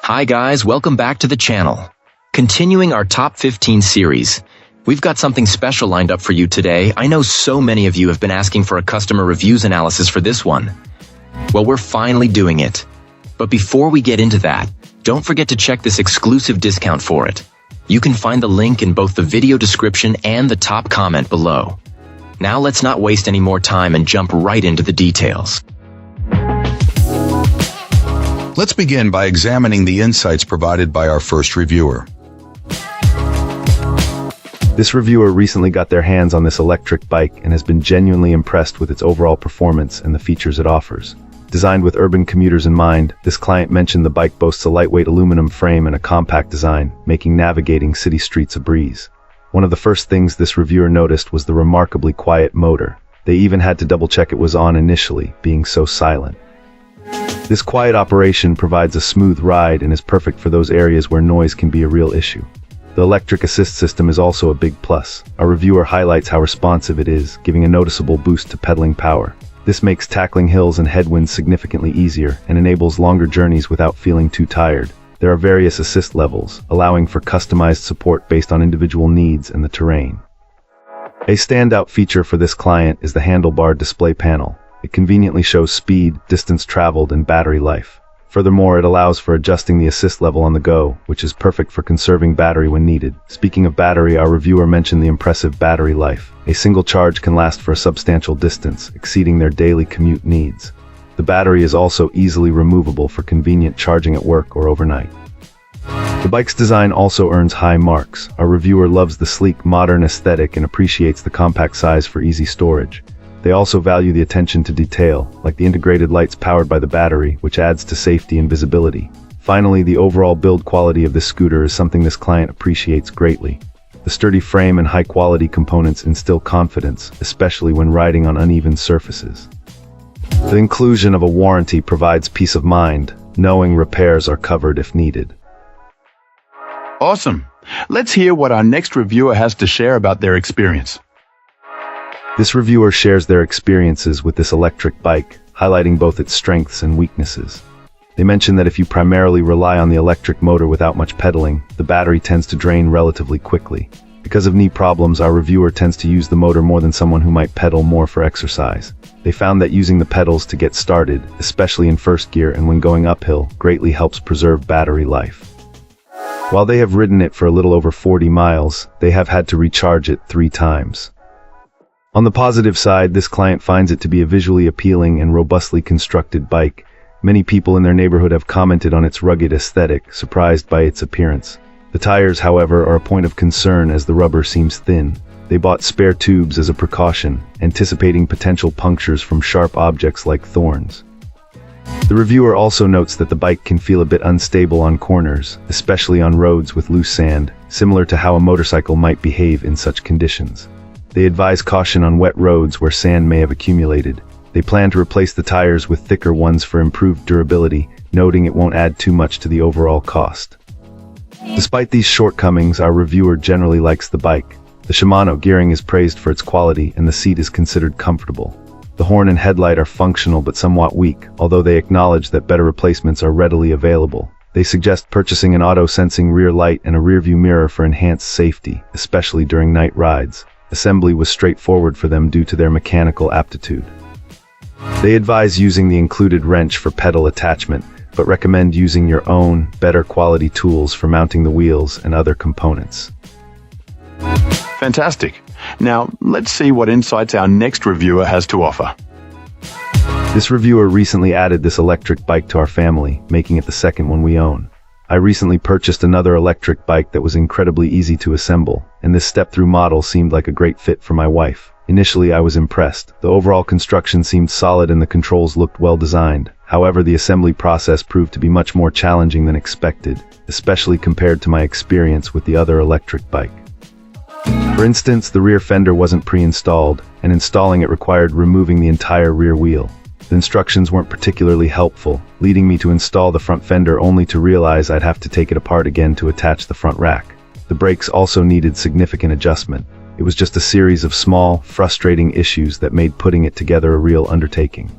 Hi guys, welcome back to the channel. Continuing our top 15 series, we've got something special lined up for you today. I know so many of you have been asking for a customer reviews analysis for this one. Well, we're finally doing it. But before we get into that, don't forget to check this exclusive discount for it. You can find the link in both the video description and the top comment below. Now let's not waste any more time and jump right into the details. Let's begin by examining the insights provided by our first reviewer. This reviewer recently got their hands on this electric bike and has been genuinely impressed with its overall performance and the features it offers. Designed with urban commuters in mind, this client mentioned the bike boasts a lightweight aluminum frame and a compact design, making navigating city streets a breeze. One of the first things this reviewer noticed was the remarkably quiet motor. They even had to double-check it was on initially, being so silent. This quiet operation provides a smooth ride and is perfect for those areas where noise can be a real issue. The electric assist system is also a big plus. Our reviewer highlights how responsive it is, giving a noticeable boost to pedaling power. This makes tackling hills and headwinds significantly easier and enables longer journeys without feeling too tired. There are various assist levels, allowing for customized support based on individual needs and the terrain. A standout feature for this client is the handlebar display panel. It conveniently shows speed, distance traveled, and battery life. Furthermore, it allows for adjusting the assist level on the go, which is perfect for conserving battery when needed. Speaking of battery, our reviewer mentioned the impressive battery life. A single charge can last for a substantial distance, exceeding their daily commute needs. The battery is also easily removable for convenient charging at work or overnight. The bike's design also earns high marks. Our reviewer loves the sleek, modern aesthetic and appreciates the compact size for easy storage. They also value the attention to detail, like the integrated lights powered by the battery, which adds to safety and visibility. Finally, the overall build quality of this scooter is something this client appreciates greatly. The sturdy frame and high-quality components instill confidence, especially when riding on uneven surfaces. The inclusion of a warranty provides peace of mind, knowing repairs are covered if needed. Awesome. Let's hear what our next reviewer has to share about their experience. This reviewer shares their experiences with this electric bike, highlighting both its strengths and weaknesses. They mention that if you primarily rely on the electric motor without much pedaling, the battery tends to drain relatively quickly. Because of knee problems, our reviewer tends to use the motor more than someone who might pedal more for exercise. They found that using the pedals to get started, especially in first gear and when going uphill, greatly helps preserve battery life. While they have ridden it for a little over 40 miles, they have had to recharge it 3 times. On the positive side, this client finds it to be a visually appealing and robustly constructed bike. Many people in their neighborhood have commented on its rugged aesthetic, surprised by its appearance. The tires, however, are a point of concern as the rubber seems thin. They bought spare tubes as a precaution, anticipating potential punctures from sharp objects like thorns. The reviewer also notes that the bike can feel a bit unstable on corners, especially on roads with loose sand, similar to how a motorcycle might behave in such conditions. They advise caution on wet roads where sand may have accumulated. They plan to replace the tires with thicker ones for improved durability, noting it won't add too much to the overall cost. Despite these shortcomings, our reviewer generally likes the bike. The Shimano gearing is praised for its quality and the seat is considered comfortable. The horn and headlight are functional but somewhat weak, although they acknowledge that better replacements are readily available. They suggest purchasing an auto-sensing rear light and a rearview mirror for enhanced safety, especially during night rides. Assembly was straightforward for them due to their mechanical aptitude. They advise using the included wrench for pedal attachment, but recommend using your own, better quality tools for mounting the wheels and other components. Fantastic. Now, let's see what insights our next reviewer has to offer. This reviewer recently added this electric bike to our family, making it the second one we own. I recently purchased another electric bike that was incredibly easy to assemble, and this step-through model seemed like a great fit for my wife. Initially, I was impressed. The overall construction seemed solid and the controls looked well designed. However, the assembly process proved to be much more challenging than expected, especially compared to my experience with the other electric bike. For instance, the rear fender wasn't pre-installed, and installing it required removing the entire rear wheel. The instructions weren't particularly helpful, leading me to install the front fender only to realize I'd have to take it apart again to attach the front rack. The brakes also needed significant adjustment. It was just a series of small, frustrating issues that made putting it together a real undertaking.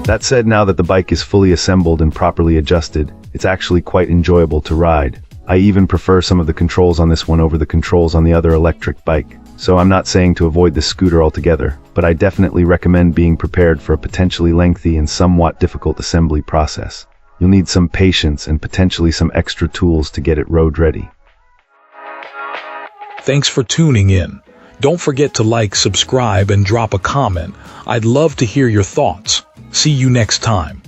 That said, now that the bike is fully assembled and properly adjusted, It's actually quite enjoyable to ride. I even prefer some of the controls on this one over the controls on the other electric bike. So I'm not saying to avoid this scooter altogether, but I definitely recommend being prepared for a potentially lengthy and somewhat difficult assembly process. You'll need some patience and potentially some extra tools to get it road ready. Thanks for tuning in. Don't forget to like, subscribe, and drop a comment. I'd love to hear your thoughts. See you next time.